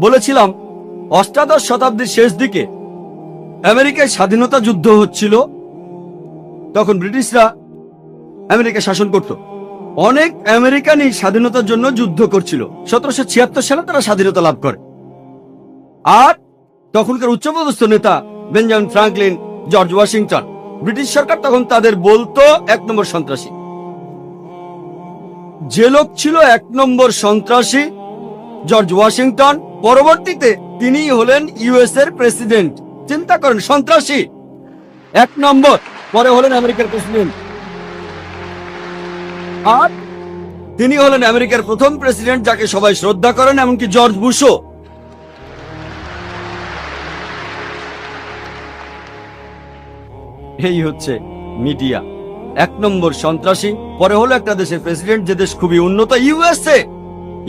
বলেছিলাম অষ্টাদশ শতাব্দীর শেষ দিকে আমেরিকায় স্বাধীনতা যুদ্ধ হচ্ছিল। তখন ব্রিটিশরা আমেরিকা শাসন করত। অনেক আমেরিকানই স্বাধীনতার জন্য যুদ্ধ করছিল। 1776 সালে তারা স্বাধীনতা লাভ করে। আর তখনকার উচ্চপদস্থ নেতা Benjamin Franklin, George Washington, British সরকার তখন তাদের বলতো 1 নম্বর সন্ত্রাসী। যে লোক ছিল 1 নম্বর সন্ত্রাসী, জর্জ ওয়াশিংটন, পরবর্তীতে তিনি হলেন ইউএস এর প্রেসিডেন্ট। চিন্তা করেন, সন্ত্রাসী 1 নম্বর, পরে হলেন আমেরিকার প্রেসিডেন্ট। আর তিনি হলেন আমেরিকার প্রথম প্রেসিডেন্ট যাকে সবাই শ্রদ্ধা করেন, এমনকি জর্জ বুশও। এই হচ্ছে মিডিয়া। 1 নম্বর সন্ত্রাসী, পরে হলো একটা দেশের প্রেসিডেন্ট, যে দেশ খুবই উন্নত, ইউএসএ।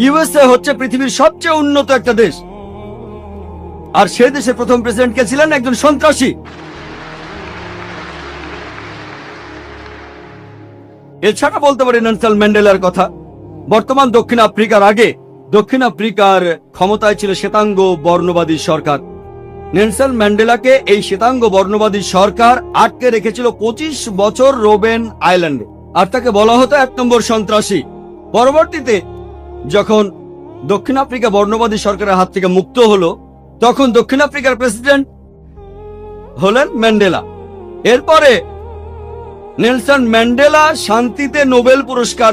ইউএসএ হচ্ছে পৃথিবীর সবচেয়ে উন্নত একটা দেশ। আর সেই দেশের প্রথম প্রেসিডেন্ট কে ছিলেন? একজন সন্ত্রাসী। এছাড়া বলতে পারি নেলসন ম্যান্ডেলার কথা। বর্তমান দক্ষিণ আফ্রিকার আগে দক্ষিণ আফ্রিকার ক্ষমতায় ছিল শ্বেতাঙ্গ বর্ণবাদী সরকার। নেলসন ম্যান্ডেলাকে এই শ্বেতাঙ্গ বর্ণবাদী সরকার আটকে রেখেছিল 25 বছর রোবেন আইল্যান্ডে, আর তাকে বলা হতো 1 নম্বর সন্ত্রাসী। পরবর্তীতে যখন দক্ষিণ আফ্রিকা বর্ণবাদী সরকারের হাত থেকে মুক্ত হলো, তখন দক্ষিণ আফ্রিকার প্রেসিডেন্ট হলেন ম্যান্ডেলা। এরপরে নেলসন ম্যান্ডেলা শান্তিতে নোবেল পুরস্কার